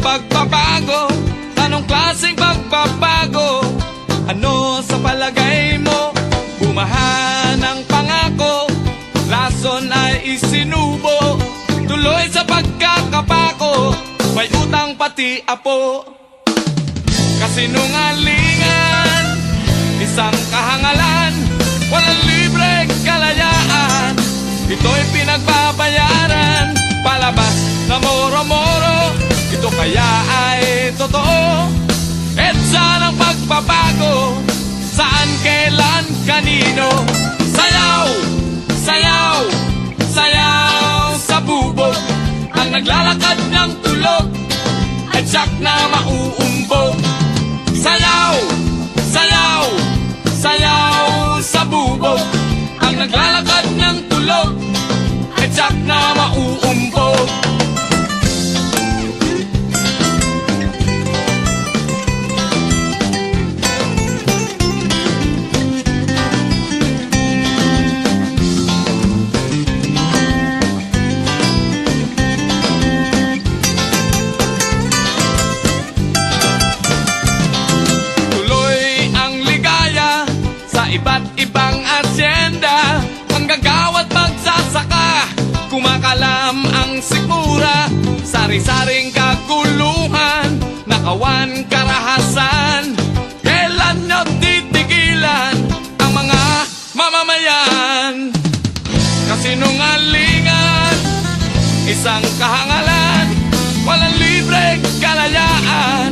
Pagbabago, anong klaseng pagbabago? Ano sa palagay mo? Bumahan ang pangako, lason ay isinubo, tuloy sa pagkakapako, may utang pati apo. Kasinungalingan, isang kahangalan, walang libreng kalayaan, ito'y pinagbabayaran, palabas na moro-moro, ito kaya ay totoo. EDSA ng pagbabago, saan, kailan, kanino? Sayaw, sayaw, sayaw sa bubog, ang naglalakad ng tulog ay tiyak na mauumbog. Sayaw, sayaw, sayaw sa bubog, ang naglalakad ng tulog ay tiyak na mauumbog. Iba't ibang asyenda, manggagawa't magsasaka, kumakalam ang sikmura, sari-saring kaguluhan, nakawan karahasan. Kailan nyo titigilan ang mga mamamayan? Kasinungalingan, isang kahangalan, walang libreng kalayaan,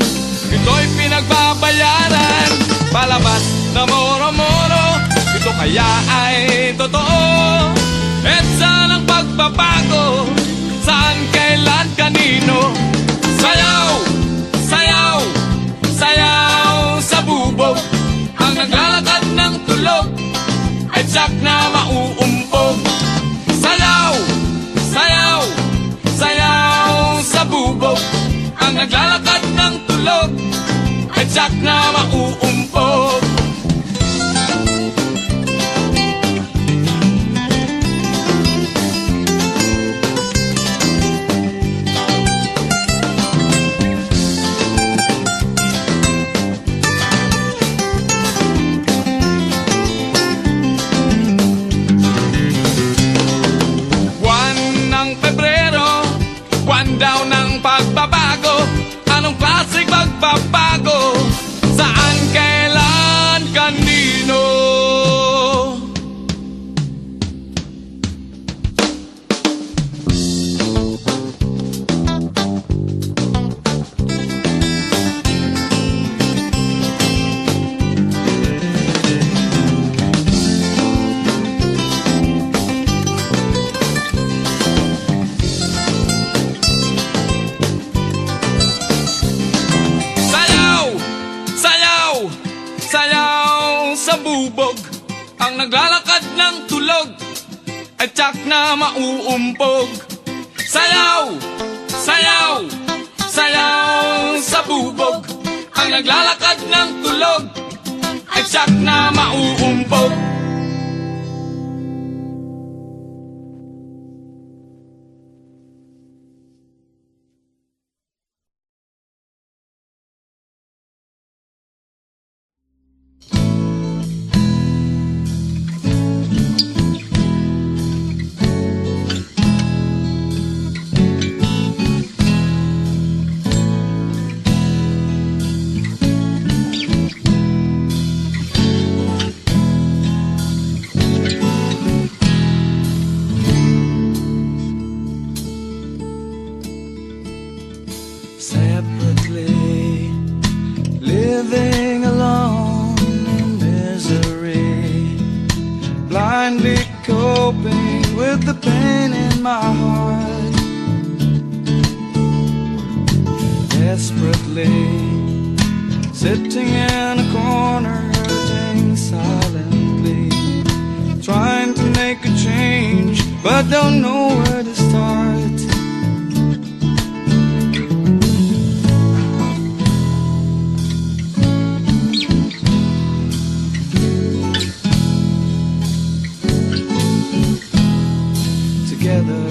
ito'y pinagbabayaran, palabas na moro-moro, ito kaya ay totoo. EDSA ng pagbabago, saan, kailan, kanino? Sayaw, sayaw, sayaw sa bubog, ang naglalakad ng tulog ay tiyak na mauumpog. Sayaw, sayaw, sayaw sa bubog, ang naglalakad ng tulog ay tiyak na mauumpog. Buwan daw ng pagbabago, anong klaseng pagbabago? Saan, kailan, kanino? Sayaw sa bubog, ang naglalakad ng tulog ay tiyak na mauumpog. Sayaw, sayaw, sayaw sa bubog, ang naglalakad ng tulog ay tiyak na mauumpog. Separately, living alone in misery, blindly coping with the pain in my heart. Desperately sitting in a corner, hurting silently, trying to make a change, but don't know where to start. Together,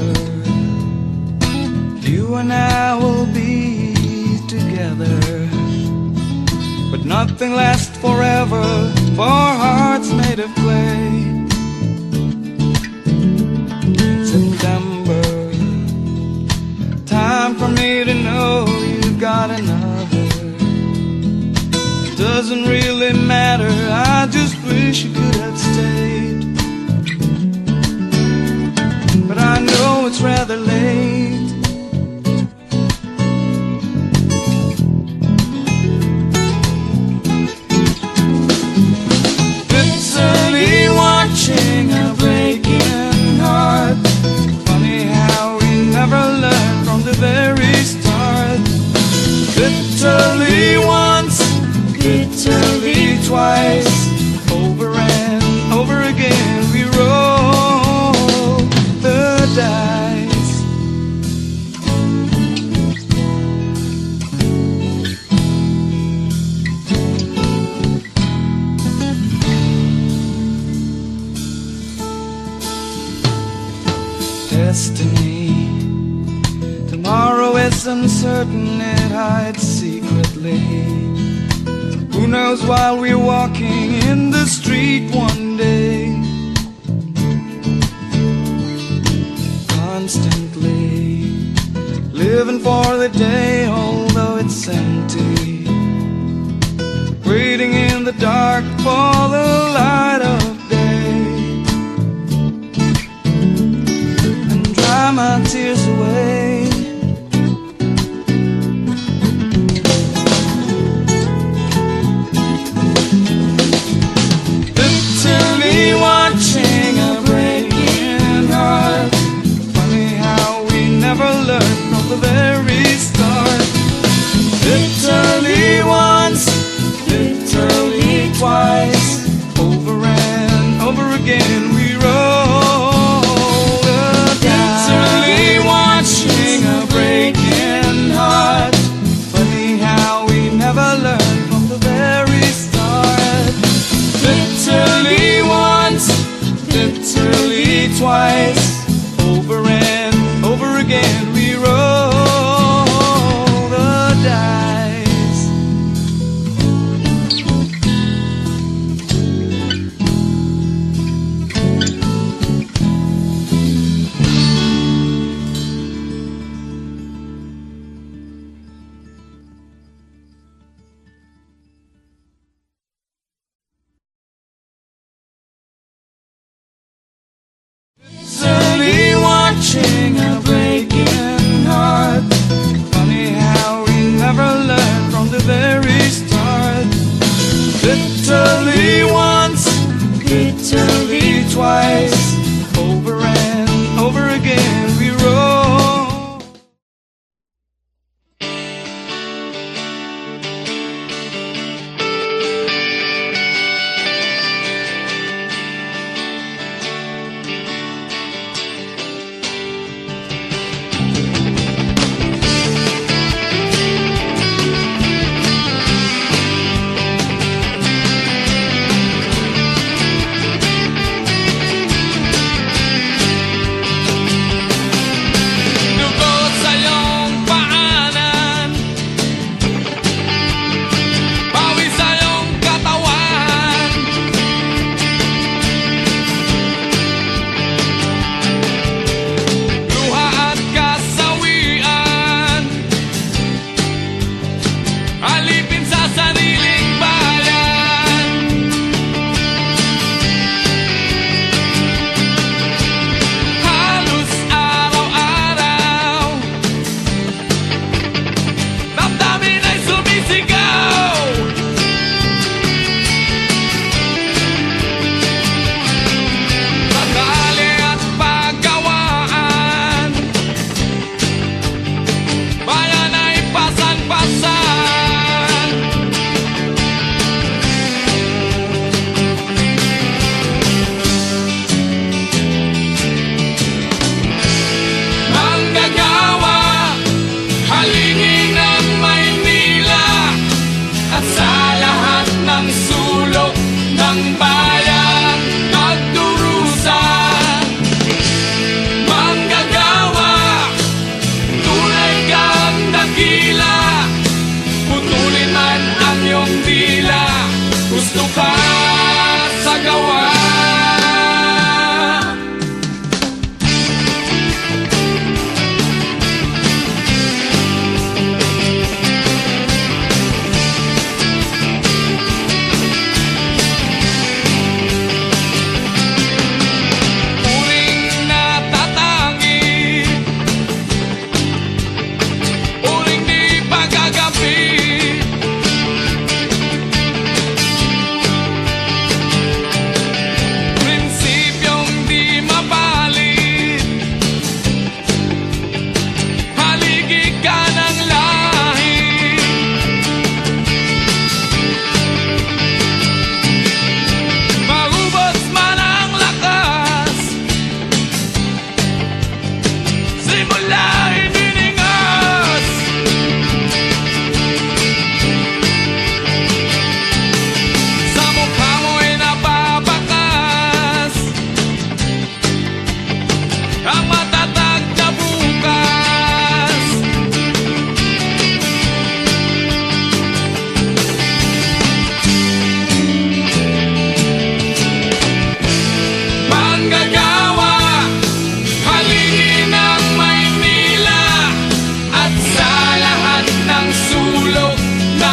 you and I will be together, but nothing lasts forever for hearts made of clay. September, time for me to know you've got another. It doesn't really matter, I just wish you could have stayed. But I know it's rather late. Bitterly watching a breaking heart. Funny how we never learned from the very start. Bitterly once, bitterly twice, over and over again we roll the dice. Destiny, tomorrow is uncertain, it hides secretly. Who knows while we're walking in the street one day, constantly living for the day, although it's empty, waiting in the dark for the light of day, and dry my tears away. Bitterly watching a breaking heart. Never learned from the very start. Bitterly once, bitterly twice, over and over again we roll the dice. Bitterly watching a breaking heart. Funny how we never learned from the very start. Bitterly once, bitterly twice, over and over again we roll the dice.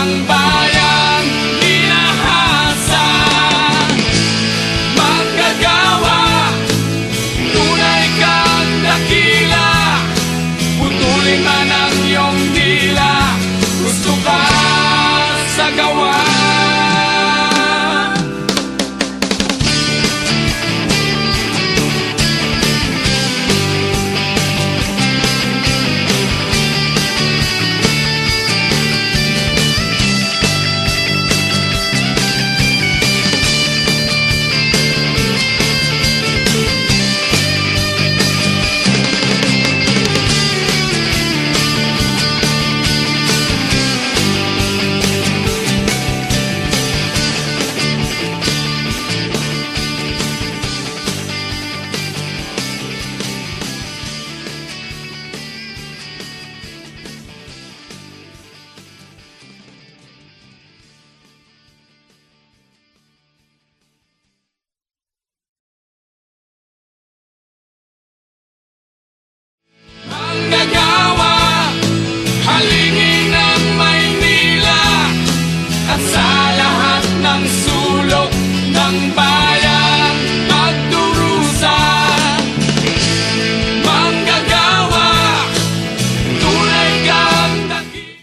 ng bayan hinahasa. Manggagawa, tunay kang dakila, putulin man ang iyong dila, gusto ka sa gawa. Manggagawa, halingin ang Maynila at sa lahat ng sulok ng bayan magdurusa. Manggagawa, tunay kang dakila.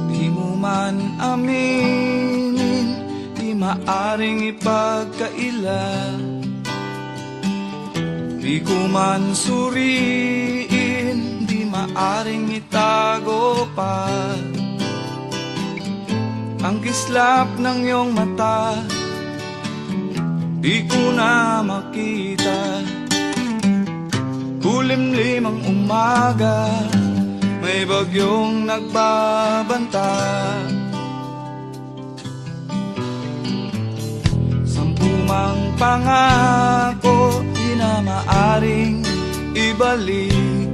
Di mo man aminin, di maaring ipagkaila. Di ko man suriin, di maaring itago pa. Ang kislap ng iyong mata, di ko na makita. Kulimlim ang umaga, may bagyong nagbabanta. Sampumang pangako, di na maaring ibalik.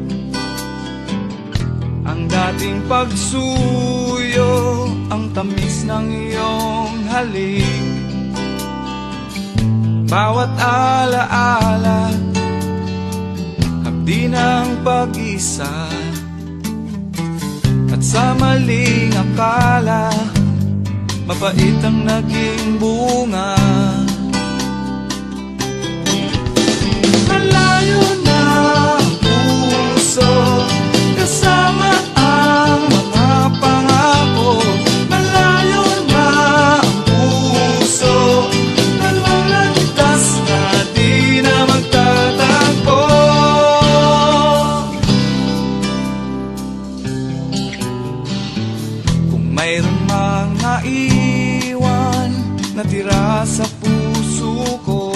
Ang dating pagsuyo, ang tamis ng iyong halik. Bawat alaala, hapdi ng pag-isa. At sa maling akala, mapait ang naging bunga. Malayo na ang puso, kasama ang mga pangako. Malayo na ang puso, dalawang landas na di na magtatagpo. Mayroon mang naiwan natira sa puso ko,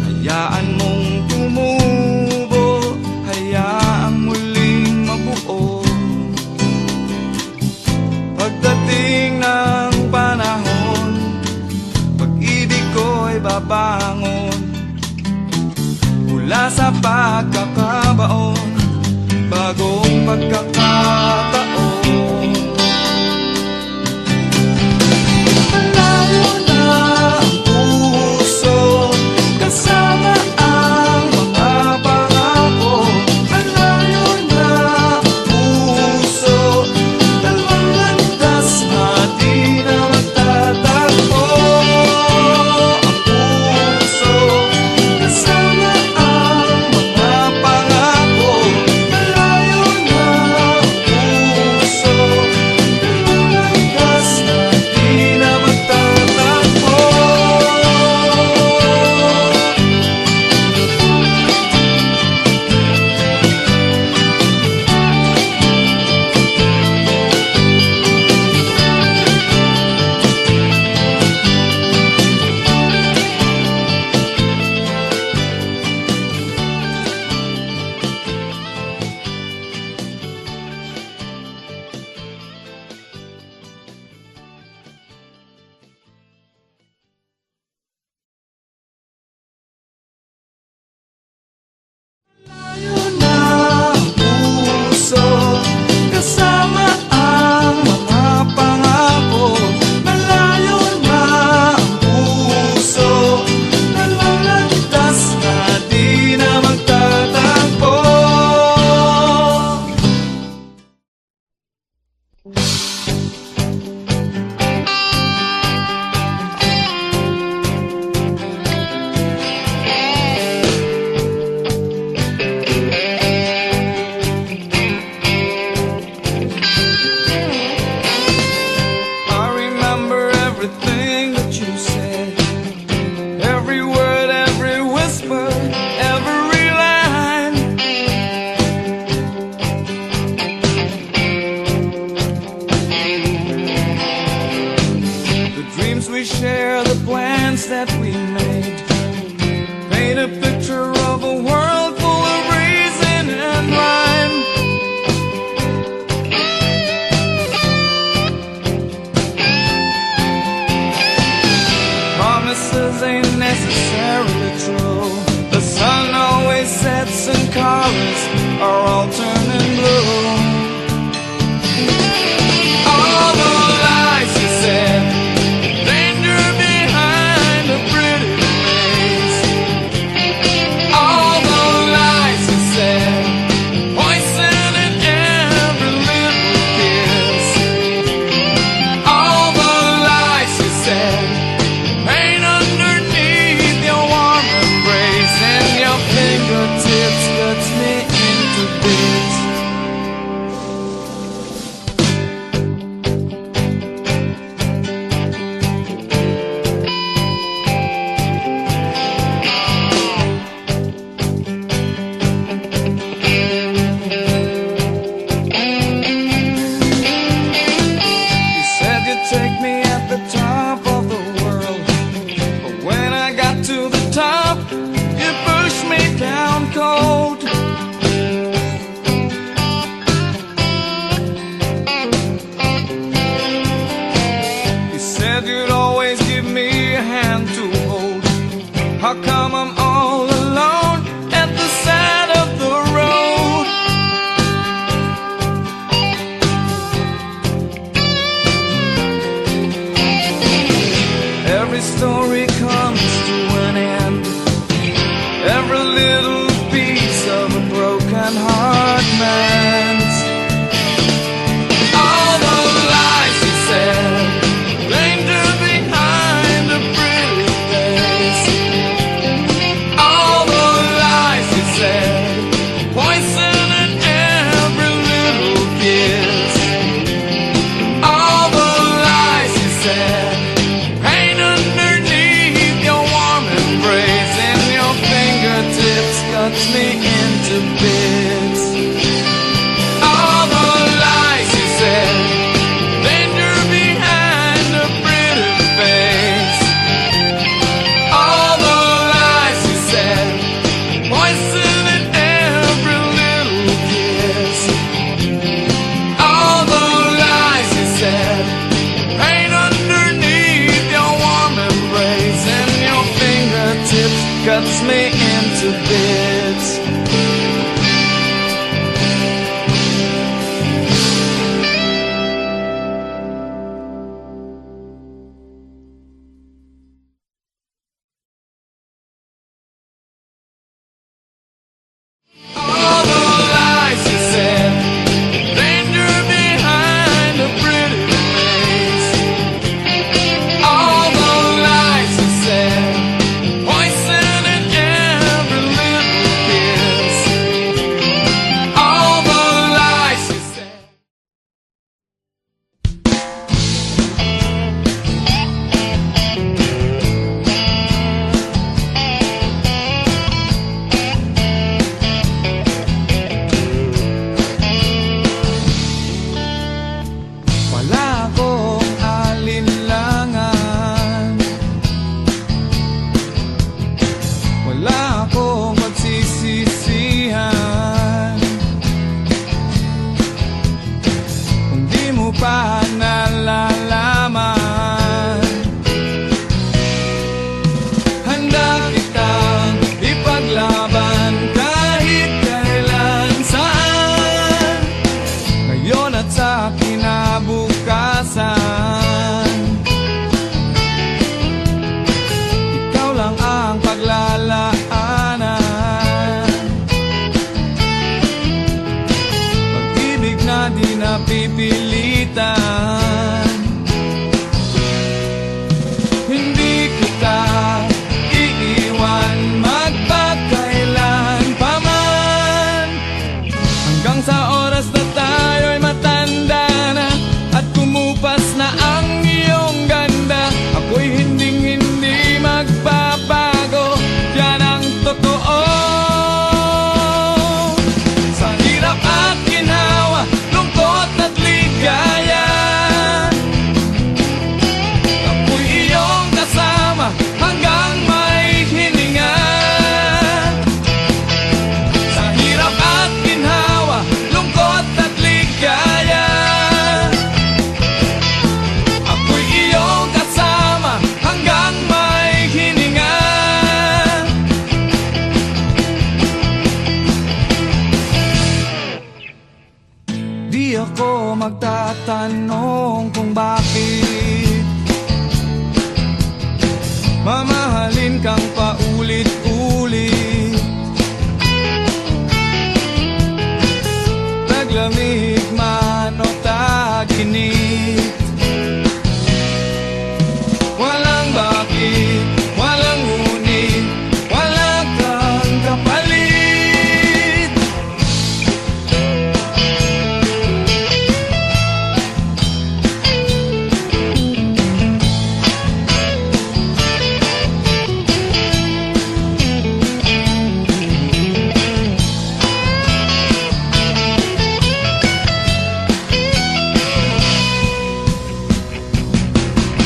hayaan mong tumubo, hayaang muling mabuo. Pagdating ng panahon, pag-ibig ko'y babangon mula sa pagkakabaon, bagong pagkakataon. Malayo na ang puso, kasama ang mga pangako. Malayo na ang puso, dalawang landas na di na magtatagpo. Ang puso, kasama ang mga pangako. Malayo na ang flowers are all turning blue. All the lies you said, danger behind a pretty face. All the lies you said, poison in every little kiss. All the lies you said, pain underneath your warm embrace, and your fingertips cuts me into bits. You said you'd take me at the top of the world, but when I got to the top, you pushed me down cold. You said you'd always give me a hand to hold. How come I'm all alone at the side of the road? Every story comes to an end, every little piece of a broken heart mends. All the lies you said, danger behind a pretty face. All the lies you said, poison in every little kiss. All the lies you said, pain underneath your warm embrace, and your fingertips cuts me into bits. All the lies you said, danger behind a pretty face. All the lies you said, poison in every little kiss. All the lies you said, pain underneath your warm embrace, and your fingertips cuts me into bits. All the lies you said, danger behind a pretty face. All the lies you said, poison in every little kiss. All the lies you said. Wala akong alinlangan, wala akong pagsisisihan. Kung di mo pa nalalaman, handa kitang ipaglaban kahit kailan saan, ngayon at sa kinabukasan. Ikaw lang ang paglalaanan, pag-ibig na di napipilitan. Hindi kita iiwan magpakailan pa man, hanggang sa oras na tayo'y matanda na at kumupas na ang iyong ganda. Ako'y hinding-hindi magbabago, yan ang totoo. Sa hirap at ginhawa, lungkot at ligaw, ako magtatanong kung bakit mamahalin kang paulit-ulit. Taglamig man o tag-init, walang bakit, walang ngunit, wala kang kapalit.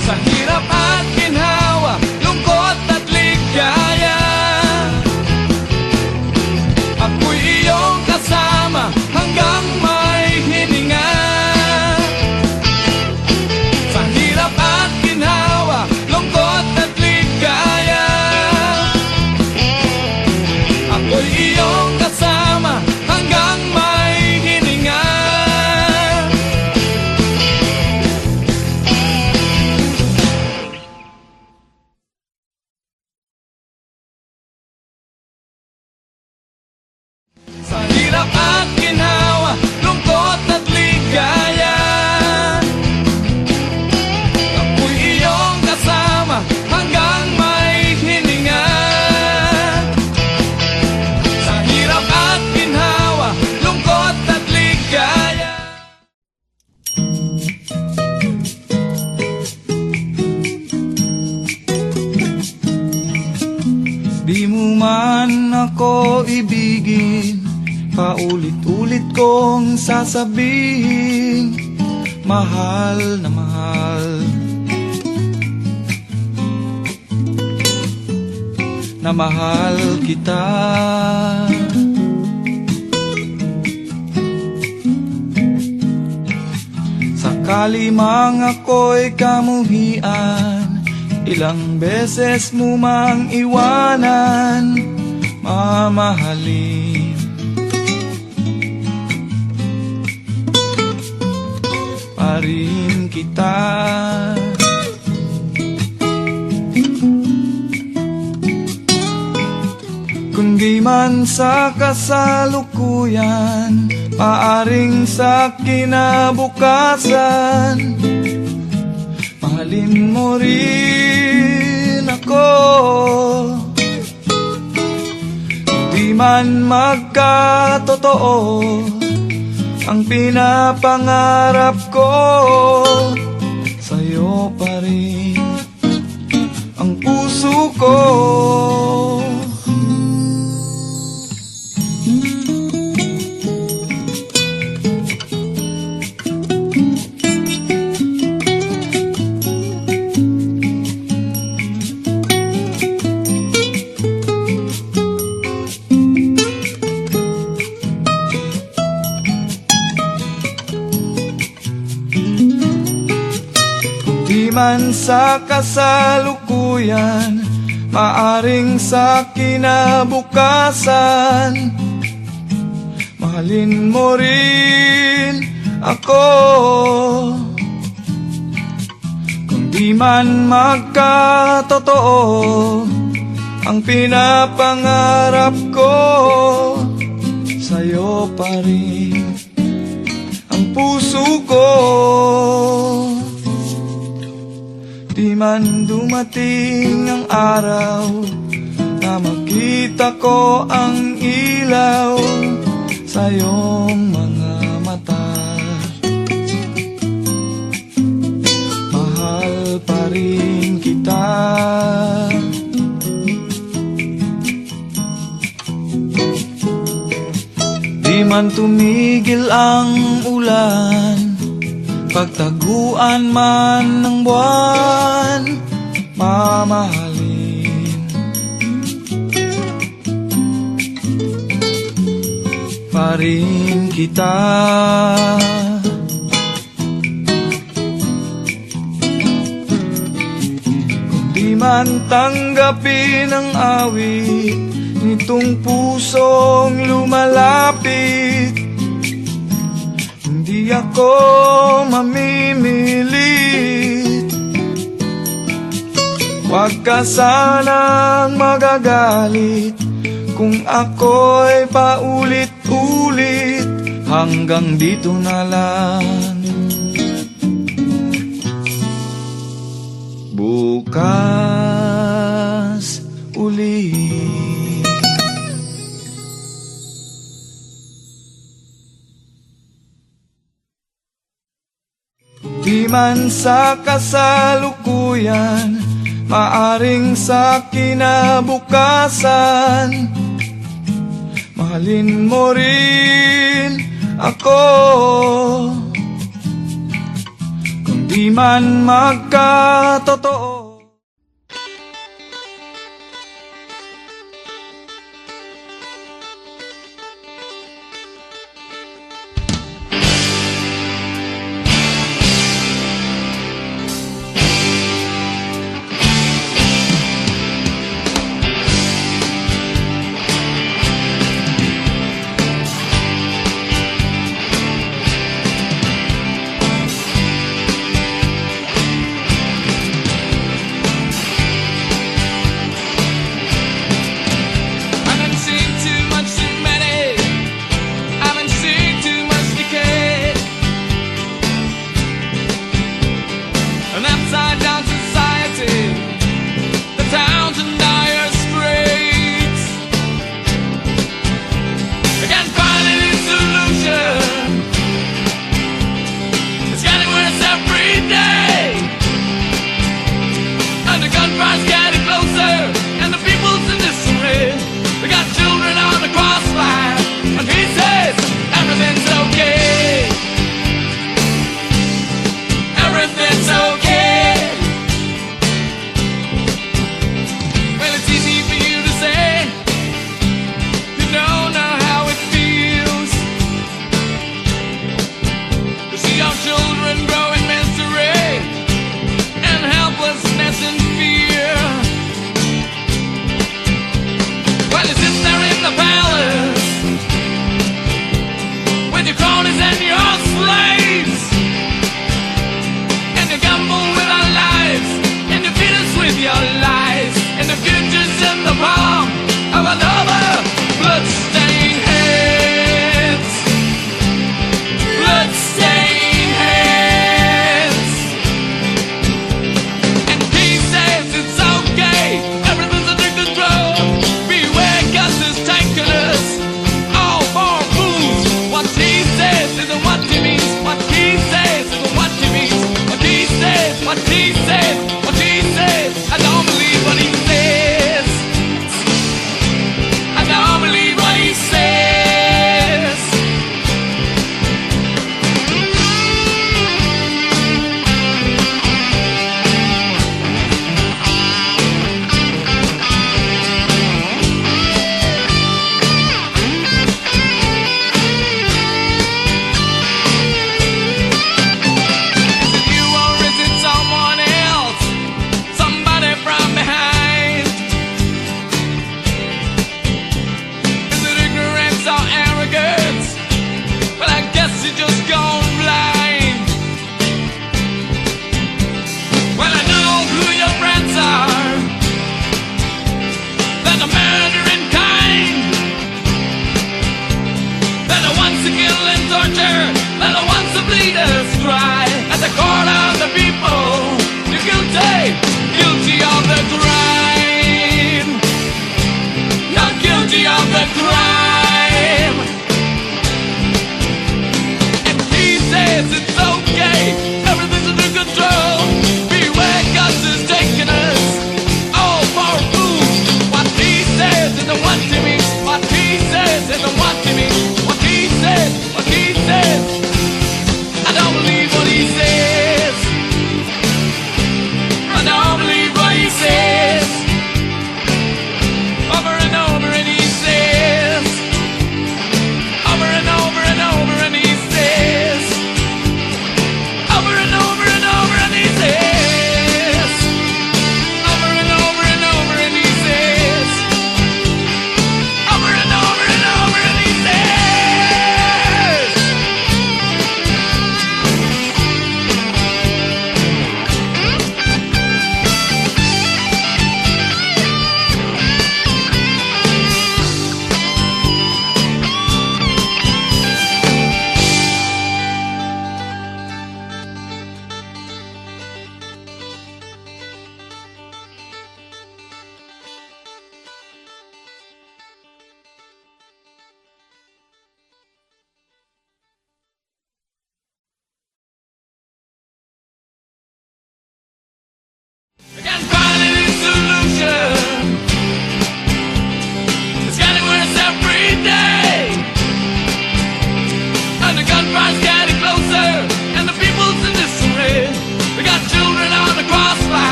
Sa hirap at ginhawa, lungkot at ligaya, ako'y iyong kasama hanggang may hininga. Sa hirap at ginhawa, lungkot at ligaya, ako'y iyong kasama hanggang may hininga. Sa hirap at ginhawa, lungkot at ligaya, ako'y iyong kasama hanggang may hininga. Sa hirap at ginhawa, lungkot at ligaya. Di mo man ako ibigin, paulit-ulit kong sasabihin, mahal na mahal. Na mahal kita. Sakali mang ako'y kamuhian, ilang beses mo mang iwanan, mamahalin pa rin kita. Kundi man sa kasalukuyan, paaring sa kinabukasan, mahalin mo rin ako. Di man magkatotoo ang pinapangarap ko, sa'yo pa rin ang puso ko. Di man sa kasalukuyan, maaring sa kinabukasan, mahalin mo rin ako. Kung di man magkatotoo ang pinapangarap ko, sa'yo pa rin ang puso ko. Di man dumating ang araw na makita ko ang ilaw sa iyong mga mata, mahal pa rin kita. Di man tumigil ang ulan, pagtaguan man ng buwan, mamahalin pa rin kita. Kung di man tanggapin ang awit nitong pusong lumalapit, hindi Di ako mamimilit, huwag ka sanang magagalit kung ako'y paulit-ulit. Hanggang dito na lang. Bukas ulit. Di man sa kasalukuyan, maaring sa kinabukasan, mahalin mo rin ako. Kung di man magkatotoo. I don't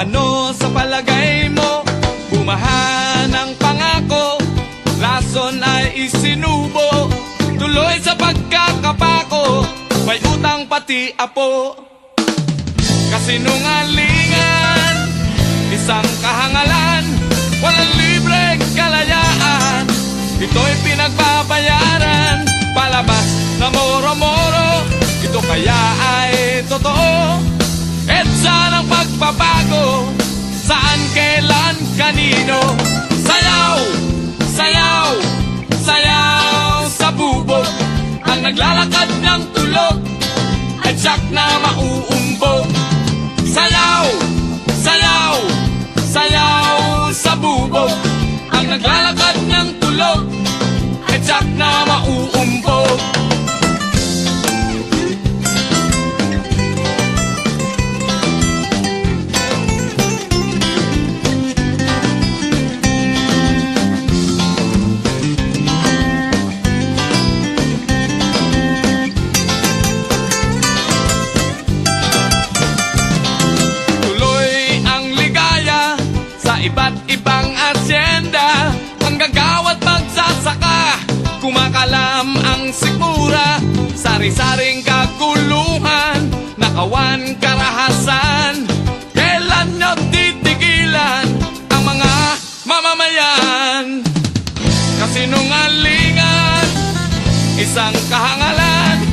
Ano sa palagay mo? Bumahan ng pangako, rason ay isinubo, tuloy sa pagkakapako, may utang pati apo. Kasinungalingan, isang kahangalan, walang libreng kalayaan, ito'y pinagbabayaran, palabas na moro-moro, ito kaya ay totoo. EDSA ng pagbabago, saan, kailan, kanino. Sayaw, sayaw, sayaw sa bubog, ang naglalakad ng tulog ay tiyak na mauumbog. Sayaw, sayaw, sayaw sa bubog, ang naglalakad ng tulog ay tiyak na mauumbog. Iba't ibang asyenda, manggagawa't magsasaka, kumakalam ang sikmura, sari-saring kaguluhan, nakawan karahasan. Kailan nyo titigilan ang mga mamamayan? Kasinungalingan, isang kahangalan,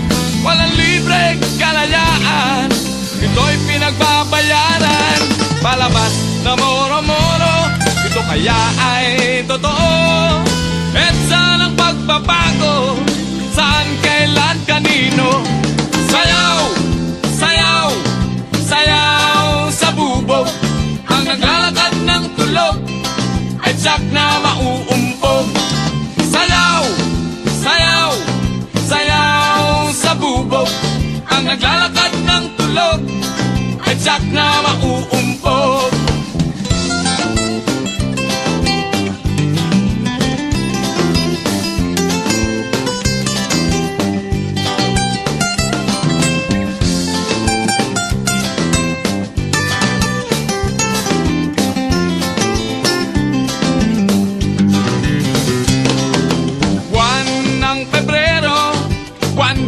walang libreng kalayaan, ito'y pinagbabayaran, palabas na moro-moro, ito kaya ay totoo. EDSA ng pagbabago, saan, kailan, kanino. Sayaw, sayaw, sayaw sa bubog, ang naglalakad ng tulog ay tiyak na mauumpog. Sayaw, sayaw, sayaw sa bubog, ang naglalakad ng tulog ay tiyak na mauumpog.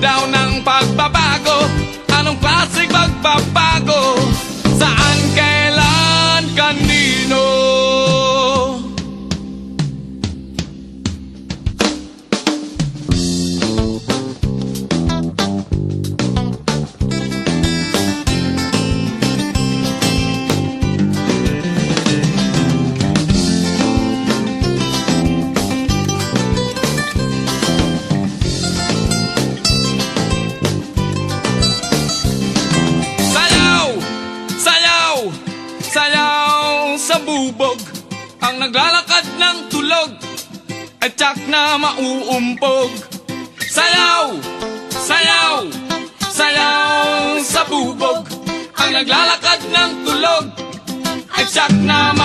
Daw ng pagbabago, anong klaseng pagbabago, saan, kailan, kanino. Sayaw sa bubog, ang naglalakad ng tulog ay tiyak na mauumpog. Sayaw, sayaw, sayaw sa bubog, ang naglalakad ng tulog ay tiyak na